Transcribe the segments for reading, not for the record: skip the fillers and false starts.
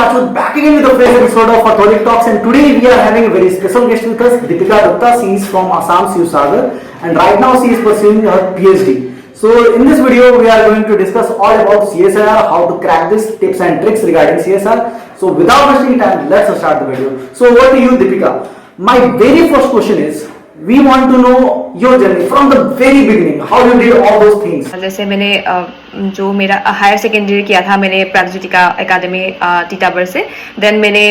Rajput back again with the first episode of Authoric Talks, and today we are having a very special guest with us, Deepika Dutta. She is from Assam, Sivsagar, and right now she is pursuing her PhD. So in this video we are going to discuss all about CSIR, how to crack this, tips and tricks regarding CSIR. So without wasting time, let's start the video. So over to you, Deepika. My very first question is, we want to know your journey from the very beginning, how you did all those things. जैसे मैंने जो मेरा higher secondary किया था मैंने प्रागज्योतिका academy टीटाबर से, then मैंने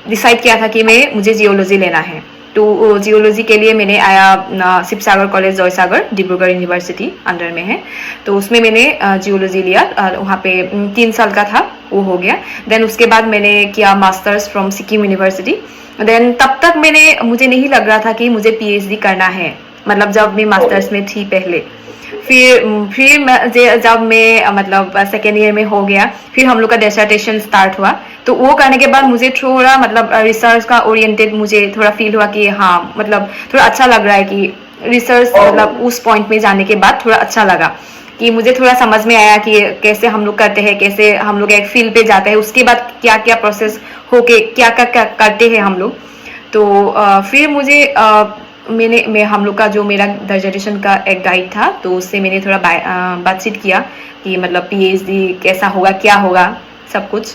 decide किया था कि मुझे जियोलॉजी लेना है। तो जियोलॉजी के लिए मैंने आया Sivasagar college Joysagar, Dibrugarh university under में है, तो उसमें मैंने जियोलॉजी लिया। वहाँ पे 3 साल का था, वो हो गया। देन उसके बाद मैंने किया masters from Sikkim university. Then तब तक मुझे नहीं लग रहा था कि मुझे पीएचडी करना है, मतलब जब मैं मास्टर्स में थी पहले। फिर जब मैं मतलब सेकेंड ईयर में हो गया, फिर हम लोग का डिसर्टेशन स्टार्ट हुआ। तो वो करने के बाद मुझे थोड़ा मतलब रिसर्च का ओरिएंटेड मुझे थोड़ा फील हुआ कि हाँ मतलब थोड़ा अच्छा लग रहा है कि रिसर्च मतलब उस पॉइंट में जाने के बाद थोड़ा अच्छा लगा कि मुझे थोड़ा समझ में आया कि कैसे हम लोग करते हैं, कैसे हम लोग एक फील्ड पे जाते हैं, उसके बाद क्या क्या प्रोसेस होके क्या क्या करते हैं हम लोग। तो फिर मुझे मैं हम लोग का जो मेरा डिसर्टेशन का एक गाइड था, तो उससे मैंने थोड़ा बातचीत किया कि मतलब पीएचडी कैसा होगा, क्या होगा, सब कुछ।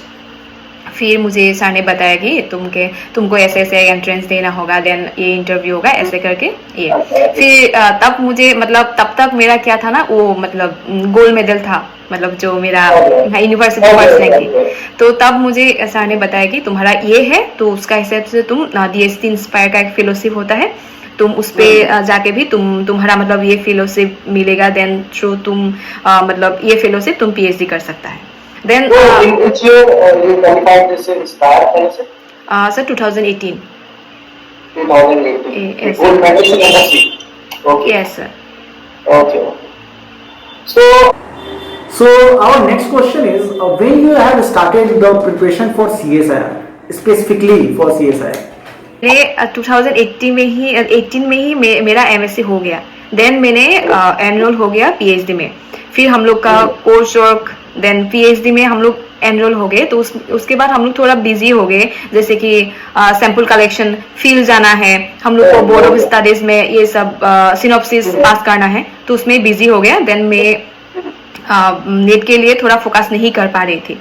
फिर मुझे सर ने बताया कि तुमको ऐसे ऐसे एंट्रेंस देना होगा, देन ये इंटरव्यू होगा, ऐसे करके ये। फिर तब मुझे मतलब तब तक मेरा क्या था ना, वो मतलब गोल्ड मेडल था, मतलब जो मेरा यूनिवर्सिटी फर्स्ट रैंक थी। तो तब मुझे सर ने बताया कि तुम्हारा ये है, तो उसका हिसाब से तुम डीएसटी इंस्पायर का एक फेलोशिप होता है, तुम उस पे जाके भी तुम्हारा मतलब ये फेलोशिप मिलेगा, देन थ्रू तुम मतलब ये फेलोशिप तुम पीएचडी कर सकता है। Then in which year you qualified this Inspire fellowship? Sir, 2018. 2018. Yes. Gold medal in MSc. Okay. Yes, sir. Okay. So our next question is, when you have started the preparation for CSIR, specifically for CSIR? मेरे 2018 में ही मेरा MSc हो गया। Then मैंने enrol हो गया PhD में। फिर हम लोग का कोर्स वर्क, देन पीएचडी में हम लोग एनरोल हो गए। तो उसके बाद हम लोग थोड़ा बिजी हो गए, जैसे कि सैंपल कलेक्शन, फील्ड जाना है, हम लोग को बोर्ड ऑफ स्टडीज में ये सब सिनॉप्सिस पास करना है, तो उसमें बिजी हो गया। देन मैं नेट के लिए थोड़ा फोकस नहीं कर पा रही थी।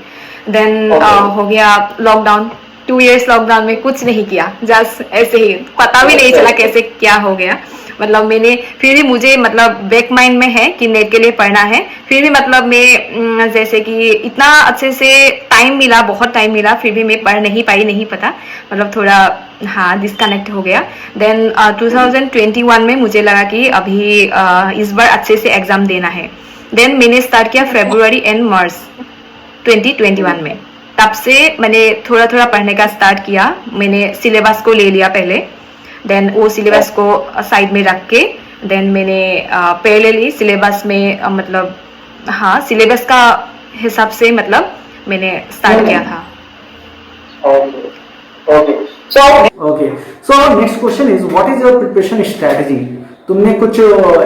देन हो गया लॉकडाउन, 2 इयर्स लॉकडाउन में कुछ नहीं किया, जस्ट ऐसे ही, पता भी नहीं चला कैसे क्या हो गया। मतलब मैंने फिर भी मुझे मतलब बैक माइंड में है कि नेट के लिए पढ़ना है, फिर भी मतलब मैं जैसे कि इतना अच्छे से टाइम मिला, बहुत टाइम मिला, फिर भी मैं पढ़ नहीं पाई, नहीं पता, मतलब थोड़ा हाँ डिस्कनेक्ट हो गया। देन 2021 में मुझे लगा कि अभी इस बार अच्छे से एग्जाम देना है। देन मैंने स्टार्ट किया फरवरी एंड मार्च 2021 में। तब से मैंने थोड़ा थोड़ा पढ़ने का स्टार्ट किया। मैंने सिलेबस को ले लिया पहले, देन वो सिलेबस को साइड में रख के, देन मैंने पैरेलली सिलेबस में मतलब हाँ सिलेबस का हिसाब से मतलब मैंने स्टार्ट किया था। Okay. So next question is, what is your preparation strategy? तुमने कुछ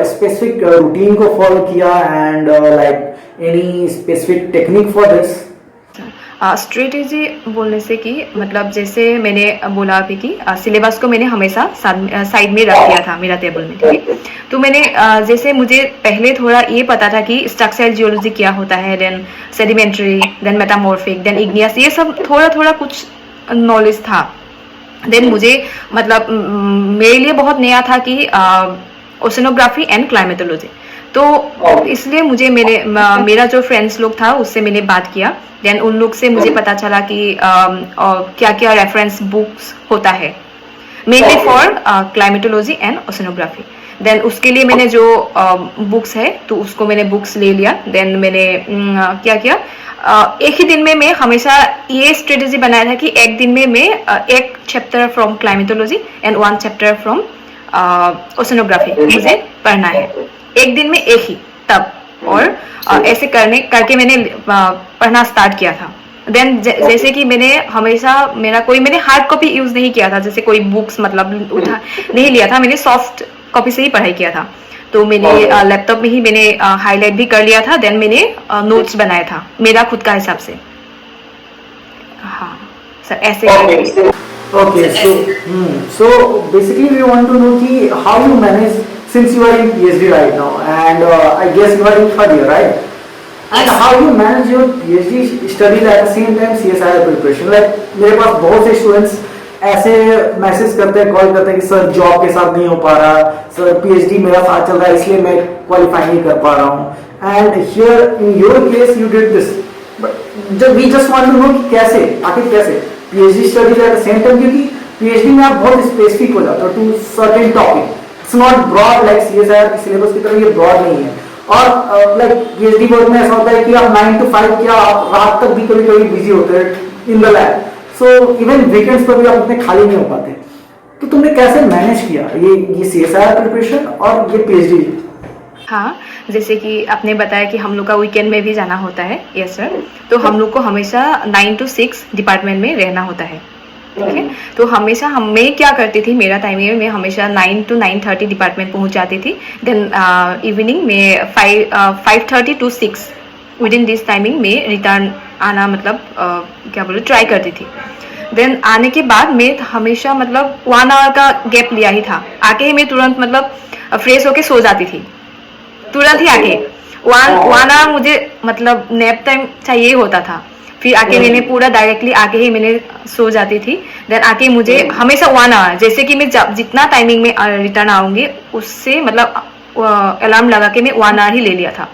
स्पेसिफिक रूटीन को फॉलो किया and like any specific technique for this? Strategy बोलने से कि मतलब जैसे मैंने बोला अभी कि सिलेबस को मैंने हमेशा साइड में रख दिया था मेरा टेबल में, ठीक है। तो मैंने जैसे मुझे पहले थोड़ा ये पता था कि स्ट्रक्चरल जियोलॉजी क्या होता है, then sedimentary, then metamorphic, then igneous, ये सब थोड़ा थोड़ा कुछ नॉलेज था। देन मुझे मतलब मेरे लिए बहुत नया था कि ओशनोग्राफी एंड क्लाइमेटोलॉजी। तो इसलिए मुझे मेरा जो फ्रेंड्स लोग था उससे मैंने बात किया। देन उन लोग से मुझे पता चला कि क्या क्या रेफरेंस बुक्स होता है mainly for climatology and oceanography. Then उसके लिए मैंने जो बुक्स है तो उसको मैंने बुक्स ले लिया। देन मैंने क्या किया, एक ही दिन में मैं हमेशा ये स्ट्रेटेजी बनाया था कि एक दिन में मैं एक chapter from climatology and 1 chapter from oceanography मुझे पढ़ना है, एक दिन में एक ही तब। और ऐसे करके मैंने पढ़ना स्टार्ट किया था। देन जैसे कि मैंने हमेशा मैंने हार्ड कॉपी यूज नहीं किया था, जैसे कोई बुक्स मतलब उठा नहीं लिया था, मैंने सॉफ्ट कॉपी से ही पढ़ाई किया था। तो मैंने लैपटॉप में ही मैंने हाईलाइट भी कर लिया था। देन मैंने नोट्स बनाया था मेरा खुद का हिसाब से। सर ऐसे Okay, so Okay, so basically we want to know ki how you manage since you are in PhD right now, and I guess you are in third year, right? And how you manage your PhD studies at the same time CSIR preparation? Like मेरे पास बहुत से students ऐसे message करते हैं, call करते हैं कि sir job के साथ नहीं हो पा रहा, सर पीएचडी मेरा साथ चल रहा है इसलिए मैं क्वालिफाई नहीं कर पा रहा हूँ। And here in your case you did this, but we just want to know कि कैसे, आखिर कैसे PhD studies at the same time, क्योंकि पीएचडी में आप बहुत स्पेसिफिक हो जाते हो to certain topic, it's not broad like CSIR की सिलेबस की तरह ये ब्रॉड नहीं है। और लाइक पीएचडी वर्क में ऐसा होता है कि आप 9 to 5 क्या आप रात तक भी कभी कभी बिजी होते हैं in the lab, so even weekends पर भी आप उतने खाली नहीं हो पाते। तो तुमने कैसे मैनेज किया ये सीएसआईआर प्रिपरेशन और ये पीएचडी? हाँ, जैसे कि आपने बताया कि हम लोग का वीकेंड में भी जाना होता है, यस सर। तो हम लोग को हमेशा 9 to 6 डिपार्टमेंट में रहना होता है, ठीक है। तो हमेशा मैं क्या करती थी, मेरा टाइमिंग में हमेशा 9 to 9:30 डिपार्टमेंट पहुंच जाती थी। देन इवनिंग में 5:30 to 6 with in this timing में रिटर्न आना, मतलब क्या बोलो, ट्राई करती थी। देन आने के बाद मैं हमेशा मतलब 1 hour का गैप लिया ही था। आके ही मैं तुरंत मतलब फ्रेश होके सो जाती थी, तुरंत ही आके 1 hour मुझे मतलब नैप टाइम चाहिए होता था। फिर आके मैंने पूरा डायरेक्टली आके ही मैंने सो जाती थी। देन आके मुझे हमेशा 1 hour, जैसे कि मैं जितना टाइमिंग में रिटर्न आऊंगी उससे मतलब अलार्म लगा के मैं 1 hour ही ले लिया था।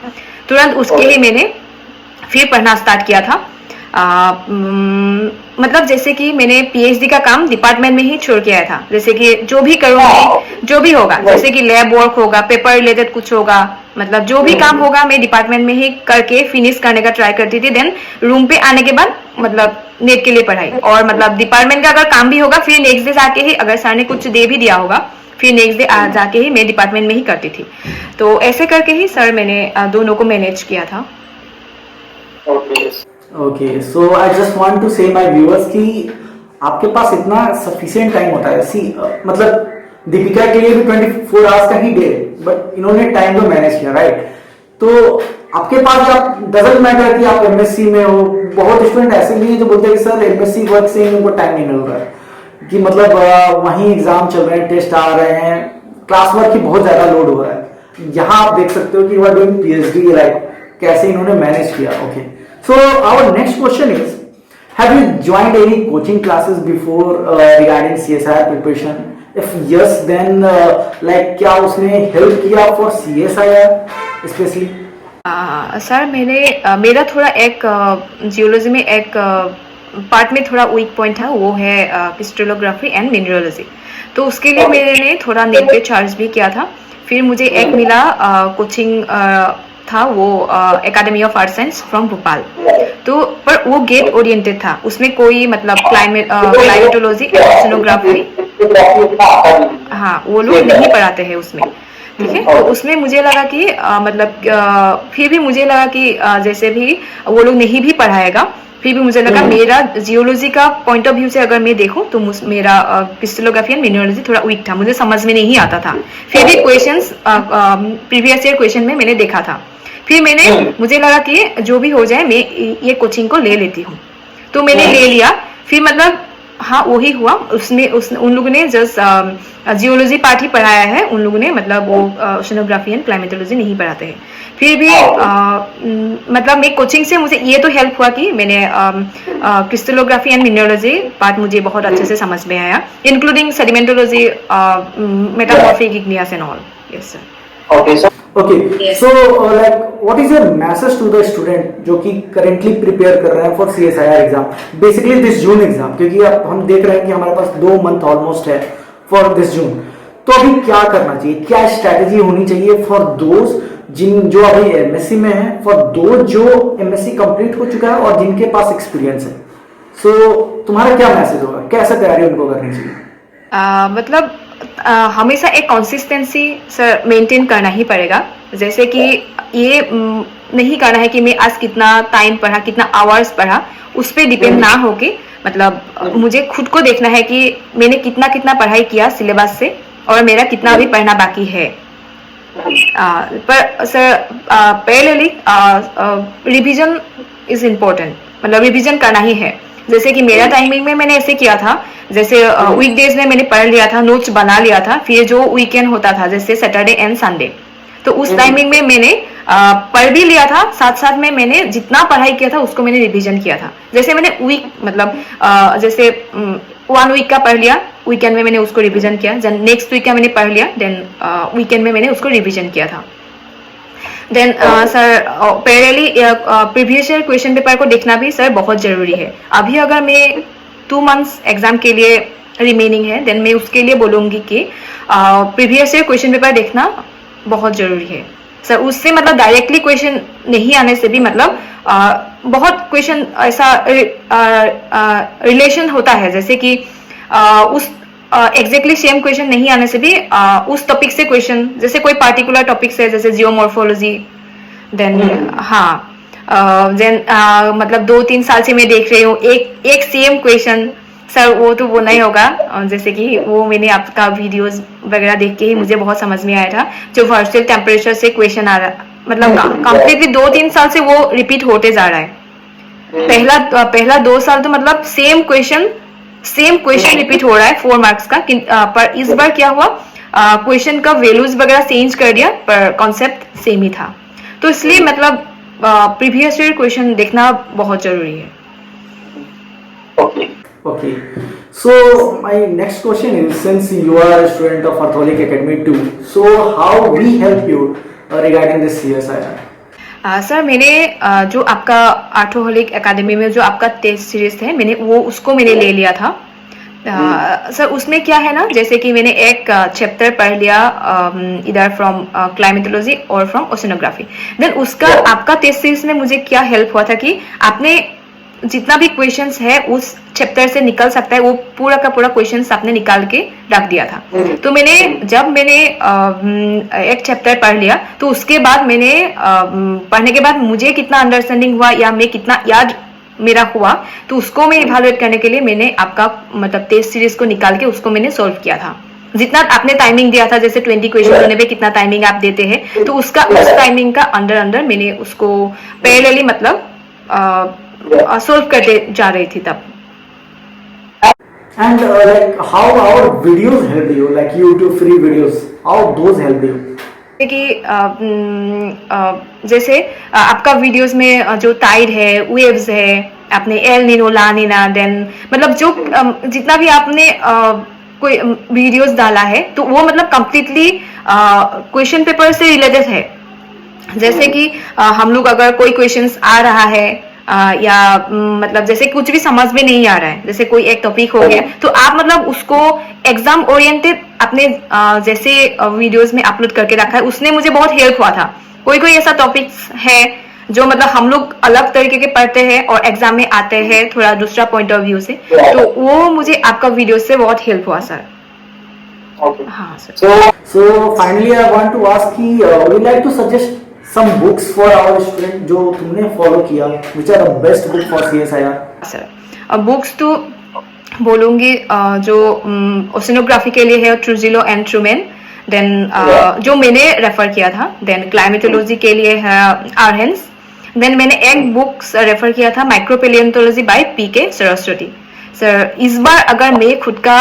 तुरंत उसके ही मैंने फिर पढ़ना स्टार्ट किया था। मतलब जैसे कि मैंने पीएचडी का काम डिपार्टमेंट में ही छोड़ के आया था। जैसे कि जो भी करूँगी, जो भी होगा, जैसे कि लैब वर्क होगा, पेपर रिलेटेड कुछ होगा, मतलब जो भी काम होगा मैं डिपार्टमेंट में ही करके फिनिश करने का ट्राई करती थी। देन रूम पे आने के बाद मतलब नेट के लिए पढ़ाई, और मतलब डिपार्टमेंट का अगर काम भी होगा फिर नेक्स्ट डे जाके ही, अगर सर ने कुछ दे भी दिया होगा फिर नेक्स्ट डे जाके ही मैं डिपार्टमेंट में ही करती थी। तो ऐसे करके ही सर मैंने दोनों को मैनेज किया था। Okay, so I just want to say my viewers कि आपके पास इतना सफिशिएंट टाइम होता है। सी मतलब दीपिका के लिए भी 24 आवर्स का ही डे, बट इन्होंने टाइम को मैनेज किया, राइट? तो आपके पास आप डजंट मैटर कि आप एमएससी में हो। बहुत स्टूडेंट ऐसे भी हैं जो बोलते हैं कि सर एमएससी वर्क से उनको टाइम नहीं मिल रहा है, कि मतलब वहीं एग्जाम चल रहे हैं, टेस्ट आ रहे हैं, क्लास वर्क की बहुत ज्यादा लोड हो रहा है। यहाँ आप देख सकते हो कि you are doing PhD, like कैसे इन्होंने मैनेज किया। Okay, so our next question is, have you joined any coaching classes before regarding CSIR preparation? If yes, then like क्या उसने help किया for CSIR especially? सर मेरा थोड़ा एक geology में एक पार्ट में थोड़ा वीक पॉइंट था, वो है क्रिस्टलोग्राफी एंड मिनरलोजी। तो उसके लिए मैंने थोड़ा नेट पे चार्ज भी किया था। फिर मुझे एक मिला कोचिंग था, वो academy of art science from Bhopal. तो पर वो गेट ओरिएंटेड था, उसमें कोई मतलब क्लाइमेटोलॉजी एंड ओशनोग्राफी, हाँ वो लोग नहीं पढ़ाते हैं उसमें, ठीक है। तो उसमें मुझे लगा कि मतलब फिर भी मुझे लगा कि जैसे भी वो लोग नहीं भी पढ़ाएगा, फिर भी मुझे लगा मेरा जियोलॉजी का पॉइंट ऑफ व्यू से अगर मैं देखूं तो मेरा क्रिस्टलोग्राफी एंड मिनरलोजी थोड़ा वीक था, मुझे समझ में नहीं आता था। फिर भी क्वेश्चंस प्रीवियस ईयर क्वेश्चन में मैंने देखा था। फिर मुझे लगा कि जो भी हो जाए मैं ये कोचिंग को ले लेती हूँ, तो मैंने ले लिया। फिर मतलब हाँ वही हुआ, उन लोगों ने जस्ट जियोलॉजी पार्ट ही पढ़ाया है, उन लोगों ने मतलब वो ओशनोग्राफी एंड क्लाइमेटोलॉजी नहीं पढ़ाते हैं। फिर भी मतलब मैं कोचिंग से मुझे ये तो हेल्प हुआ कि मैंने क्रिस्टलोग्राफी एंड मिनरलोजी पार्ट मुझे बहुत अच्छे से समझ में आया, including sedimentology, metamorphic igneous and all. Yes sir. Okay, so like what is your message to the student जो कि currently prepare कर रहे हैं for CSIR exam, basically this June exam, क्योंकि अब हम देख रहे हैं कि हमारे पास 2 month almost है for this June। तो अभी क्या करना चाहिए, क्या स्ट्रैटेजी होनी चाहिए for those जो अभी एमएससी में है, for those जो एमएससी कंप्लीट हो चुका है और जिनके पास एक्सपीरियंस है। So तुम्हारा क्या मैसेज होगा, कैसे तैयारी उनको करनी चाहिए? मतलब हमेशा एक कंसिस्टेंसी सर मेंटेन करना ही पड़ेगा। जैसे कि ये नहीं करना है कि मैं आज कितना टाइम पढ़ा, कितना आवर्स पढ़ा, उस पर डिपेंड ना होके मतलब मुझे खुद को देखना है कि मैंने कितना पढ़ाई किया सिलेबस से और मेरा कितना भी पढ़ना बाकी है। पर सर पहले रिवीजन इज इम्पोर्टेंट, मतलब रिवीजन करना ही है। जैसे कि मेरा टाइमिंग में मैंने ऐसे किया था, जैसे वीकडेज में मैंने पढ़ लिया था, नोट्स बना लिया था, फिर जो वीकेंड होता था जैसे सैटरडे एंड संडे, तो उस टाइमिंग में मैंने पढ़ भी लिया था, साथ साथ में मैंने जितना पढ़ाई किया था उसको मैंने रिवीजन किया था। जैसे मैंने वीक मतलब जैसे 1 वीक का पढ़ लिया, वीकेंड में मैंने उसको रिवीजन किया, नेक्स्ट वीक का मैंने पढ़ लिया, देन वीकेंड में मैंने उसको रिवीजन किया था। Then sir parallelly previous year question paper को देखना भी सर बहुत जरूरी है। अभी अगर मैं 2 मंथ्स एग्जाम के लिए रिमेनिंग है, देन मैं उसके लिए बोलूँगी कि प्रीवियस ईयर क्वेश्चन पेपर देखना बहुत जरूरी है सर। उससे मतलब डायरेक्टली क्वेश्चन नहीं आने से भी मतलब बहुत क्वेश्चन ऐसा रिलेशन होता है, जैसे कि उस एग्जैक्टली सेम क्वेश्चन नहीं आने से भी उस टॉपिक से क्वेश्चन, जैसे कोई पार्टिकुलर टॉपिक से जैसे जियोमॉर्फोलॉजी, देन देन मतलब 2-3 साल से मैं देख रही हूँ एक सेम क्वेश्चन सर, वो तो वो नहीं होगा। जैसे कि वो मैंने आपका वीडियोस वगैरह देख के ही मुझे बहुत समझ में आया था, जो वर्चुअल टेम्परेचर से क्वेश्चन आ रहा, मतलब कंप्लीटली 2-3 साल से वो रिपीट होते जा रहा है। पहला 2 साल तो मतलब सेम क्वेश्चन रिपीट हो रहा है 4 मार्क्स का, पर इस बार क्या हुआ, क्वेश्चन का वैल्यूज वगैरह चेंज कर दिया पर कॉन्सेप्ट सेम ही था। तो इसलिए मतलब प्रीवियस ईयर क्वेश्चन देखना बहुत जरूरी है। Okay. So my next question is, since you are a student of Artholic Academy too, so how we help you regarding this CSIR? Sir मैंने जो आपका आर्थोहोलिक एकेडमी में जो आपका टेस्ट सीरीज है, मैंने उसको ले लिया था। सर उसमें क्या है ना, जैसे कि मैंने एक चैप्टर पढ़ लिया इधर फ्रॉम क्लाइमेटोलॉजी और फ्रॉम ओशनोग्राफी। देन उसका आपका टेस्ट सीरीज में मुझे क्या हेल्प हुआ था कि आपने जितना भी क्वेश्चंस है उस चैप्टर से निकल सकता है, वो पूरा का पूरा क्वेश्चंस आपने निकाल के रख दिया था। तो जब मैंने एक चैप्टर पढ़ लिया, तो उसके बाद मैंने पढ़ने के बाद मुझे कितना अंडरस्टैंडिंग हुआ या मैं कितना याद मेरा हुआ, तो उसको मैं इवैल्यूएट करने के लिए मैंने आपका मतलब टेस्ट सीरीज को निकाल के उसको मैंने सॉल्व किया था। जितना आपने टाइमिंग दिया था, जैसे 20 क्वेश्चन होने पे कितना टाइमिंग आप देते हैं, तो उस टाइमिंग का अंदर मैंने उसको पैरेलली मतलब सॉल्व करते जा रही थी तब। And like how our videos help you, like YouTube free videos, how those help you? कि जैसे आपका वीडियोस में जो टाइड है, वेव्स है, आपने एल नीनो ला नीना, देन मतलब जो जितना भी आपने कोई वीडियोस डाला है, तो वो मतलब कंप्लीटली क्वेश्चन पेपर से रिलेटेड है। जैसे कि हम लोग अगर कोई क्वेश्चंस आ रहा है या मतलब जैसे कुछ भी समझ में नहीं आ रहा है, जैसे कोई एक टॉपिक हो गया, तो आप मतलब उसको एग्जाम ओरिएंटेड अपने जैसे वीडियोस में अपलोड करके रखा है, उसने मुझे बहुत हेल्प हुआ था। कोई ऐसा टॉपिक्स है जो मतलब हम लोग अलग तरीके के पढ़ते हैं और एग्जाम में आते हैं थोड़ा दूसरा पॉइंट ऑफ व्यू से, तो वो मुझे आपका वीडियो से बहुत हेल्प हुआ सर। हाँ sir. So finally I want to ask कि would you like to suggest some books for our student जो तुमने फॉलो किया, which are the best book for CSIR? Sir books तो बोलूंगी जो ओशनोग्राफी के लिए है ट्रूजिलो एंड ट्रूमैन, देन जो मैंने रेफर किया था, देन क्लाइमेटोलॉजी के लिए है आरहेंस, देन मैंने एक बुक्स रेफर किया था माइक्रोपैलियोंटोलॉजी बाय पीके सरस्वती। सर इस बार अगर मैं खुद का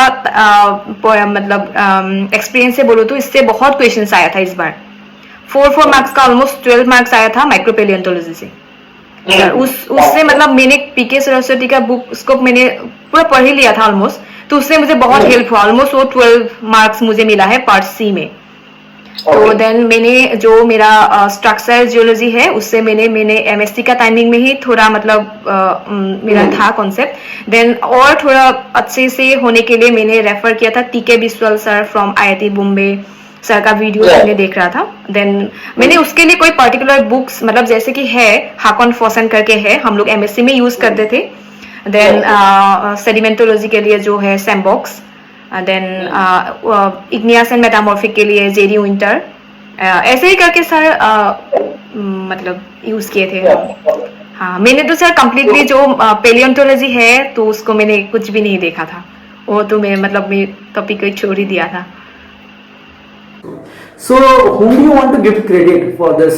मतलब एक्सपीरियंस से बोलूँ तो इससे बहुत क्वेश्चंस आया था इस बार। 4 मार्क्स का ऑलमोस्ट 12 मार्क्स आया था माइक्रोपैलियोंटोलॉजी से। उससे मतलब मैंने पीके सरस्वती का बुक उसको मैंने पूरा पढ़ ही लिया था ऑलमोस्ट, तो उससे मुझे बहुत हेल्प हुआ। ऑलमोस्ट वो 12 मार्क्स मुझे मिला है पार्ट सी में। तो देन मैंने जो मेरा स्ट्रक्चरल जियोलॉजी है उससे मैंने एमएससी का टाइमिंग में ही थोड़ा मतलब मेरा था कॉन्सेप्ट, देन और थोड़ा अच्छे से होने के लिए मैंने रेफर किया था टीके Biswal sir from IIT Bombay sir का वीडियो मैंने देख रहा था। देन मैंने उसके लिए कोई पर्टिकुलर बुक्स मतलब जैसे कि है हाकन फॉसन करके है, हम लोग एमएससी में यूज करते थे। देन सेडिमेंटोलॉजी के लिए जो है सैमबॉक्स, देन इग्नियस एंड मेटामॉर्फिक के लिए जेरी विंटर, ऐसे ही करके सर मतलब यूज किए थे। हाँ मैंने तो सर कंप्लीटली जो पेलियोंटोलॉजी है तो उसको मैंने कुछ भी नहीं देखा था, वो तो मैं मतलब मैं टॉपिक को छोड़ ही दिया था। So whom do you want to give credit for this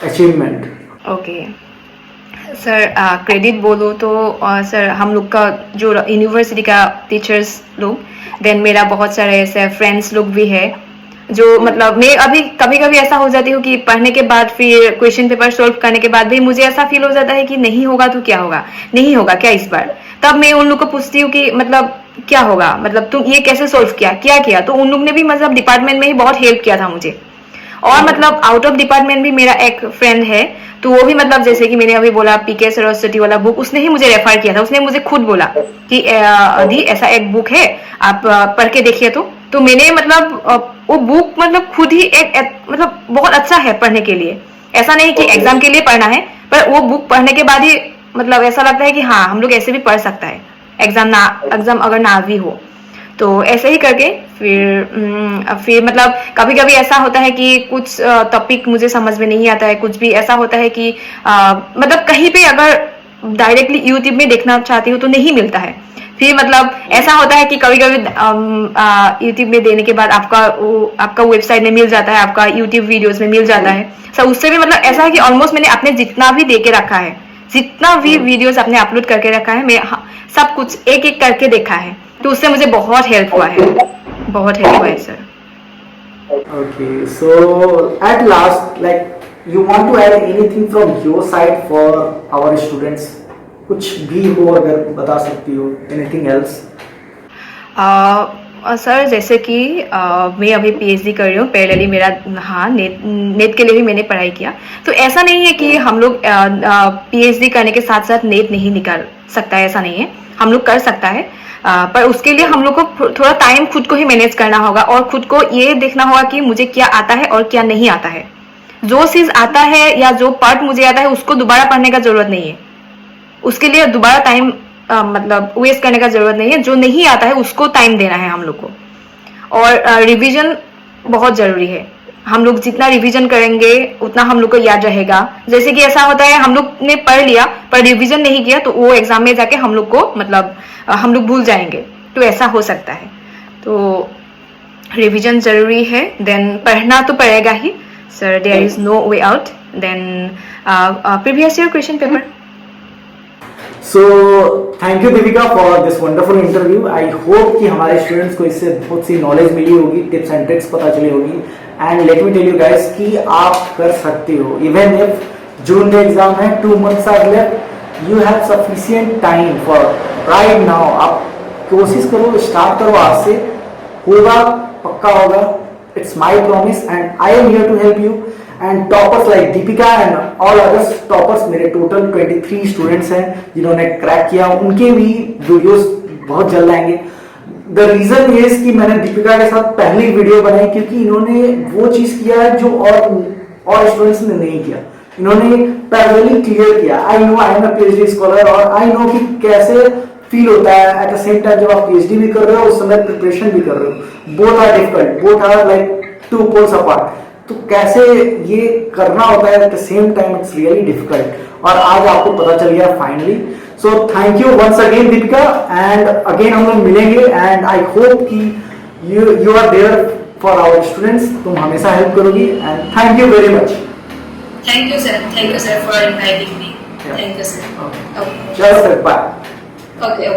achievement? Okay sir credit बोलो तो सर हम लोग का जो यूनिवर्सिटी का टीचर्स लोग, देन मेरा बहुत सारे ऐसे फ्रेंड्स लोग भी है जो मतलब मैं अभी कभी कभी ऐसा हो जाती हूँ कि पढ़ने के बाद फिर क्वेश्चन पेपर सॉल्व करने के बाद भी मुझे ऐसा फील हो जाता है कि नहीं होगा तो क्या होगा, नहीं होगा क्या इस बार। तब मैं उन लोग को पूछती हूँ कि मतलब क्या होगा, मतलब तुम ये कैसे सॉल्व किया, क्या किया। तो उन लोग ने भी मतलब डिपार्टमेंट में ही बहुत हेल्प किया था मुझे। और मतलब आउट ऑफ डिपार्टमेंट भी मेरा एक फ्रेंड है, तो वो भी मतलब जैसे कि मैंने अभी बोला पीके सरस्वती वाला बुक उसने ही मुझे रेफर किया था। उसने मुझे खुद बोला कि दी ऐसा एक बुक है, आप पढ़ के देखिए। तो मैंने मतलब वो बुक मतलब खुद ही मतलब बहुत अच्छा है पढ़ने के लिए। ऐसा नहीं कि एग्जाम के लिए पढ़ना है, पर वो बुक पढ़ने के बाद ही मतलब ऐसा लगता है कि हाँ हम लोग ऐसे भी पढ़ सकता है, एग्जाम अगर ना भी हो तो। ऐसे ही करके फिर मतलब कभी कभी ऐसा होता है कि कुछ टॉपिक मुझे समझ में नहीं आता है, कुछ भी ऐसा होता है कि मतलब कहीं पे अगर डायरेक्टली यूट्यूब में देखना चाहती हूँ तो नहीं मिलता है। फिर मतलब ऐसा होता है कि कभी कभी यूट्यूब में देने के बाद आपका वेबसाइट में मिल जाता है, आपका यूट्यूब वीडियोस में मिल जाता है। सो उससे भी मतलब ऐसा है कि ऑलमोस्ट मैंने अपने जितना भी दे के रखा है, जितना भी वीडियोस अपने अपलोड करके रखा है, मैं सब कुछ एक एक करके देखा है। तो उससे मुझे बहुत हेल्प हुआ है, बहुत हेल्प हुआ है sir. Okay, so at last, like you want to add anything from your side for our students? कुछ भी हो अगर बता सकती हो, anything else? सर जैसे कि मैं अभी पीएचडी कर रही हूँ पैरेलली मेरा, हाँ नेट के लिए भी मैंने पढ़ाई किया। तो ऐसा नहीं है कि हम लोग पीएचडी करने के साथ साथ नेट नहीं निकाल सकता है, ऐसा नहीं है, हम लोग कर सकता है। पर उसके लिए हम लोग को थोड़ा टाइम खुद को ही मैनेज करना होगा और खुद को ये देखना होगा कि मुझे क्या आता है और क्या नहीं आता है। जो चीज आता है या जो पार्ट मुझे आता है उसको दोबारा पढ़ने का जरूरत नहीं है, उसके लिए दोबारा टाइम मतलब वेस्ट करने का जरूरत नहीं है। जो नहीं आता है उसको टाइम देना है हम लोग को। और रिवीजन बहुत जरूरी है, हम लोग जितना रिवीजन करेंगे उतना हम लोग को याद रहेगा। जैसे कि ऐसा होता है हम लोग ने पढ़ लिया पर रिवीजन नहीं किया तो वो एग्जाम में जाके हम लोग को मतलब हम लोग भूल जाएंगे, तो ऐसा हो सकता है। तो रिवीजन जरूरी है, देन पढ़ना तो पड़ेगा ही sir, there is no way out. Then previous year question paper. So thank you Deepika for this wonderful interview. I hope कि हमारे स्टूडेंट्स को इससे बहुत सी नॉलेज मिली होगी, टिप्स एंड ट्रिक्स पता चली होगी। And let me tell you guys कि आप कर सकते हो। इवन इफ जून में एग्जाम है, 2 months are left, you have sufficient time for right now. आप कोशिश करो, स्टार्ट करो आज से, होगा पक्का होगा। It's my promise and I am here to help you. And toppers like Deepika and all others toppers, मेरे टोटल 23 स्टूडेंट्स हैं जिन्होंने क्रैक किया, उनके भी वीडियोस बहुत जल्द आएंगे। द रीजन इज कि मैंने दीपिका के साथ पहली वीडियो बनाई क्योंकि इन्होंने वो चीज किया है जो और स्टूडेंट्स ने नहीं किया। इन्होंने पैरेलली क्लियर किया। I know I am a PhD scholar और आई नो कि कैसे फील होता है एट द सेम टाइम जब आप पीएचडी भी कर रहे हो उस समय प्रिपरेशन भी कर रहे हो। Both are difficult, both are like 2 poles apart. तो कैसे ये करना होता है at the same time, it's really difficult. और आज आपको पता चल गया finally. So thank you once again Deepika, and again हम लोग मिलेंगे। एंड आई होप कि you are there for our students, तुम हमेशा हेल्प करोगी। And thank you very much. Thank you sir for inviting me. Thank you sir. चलो sir, bye. Okay.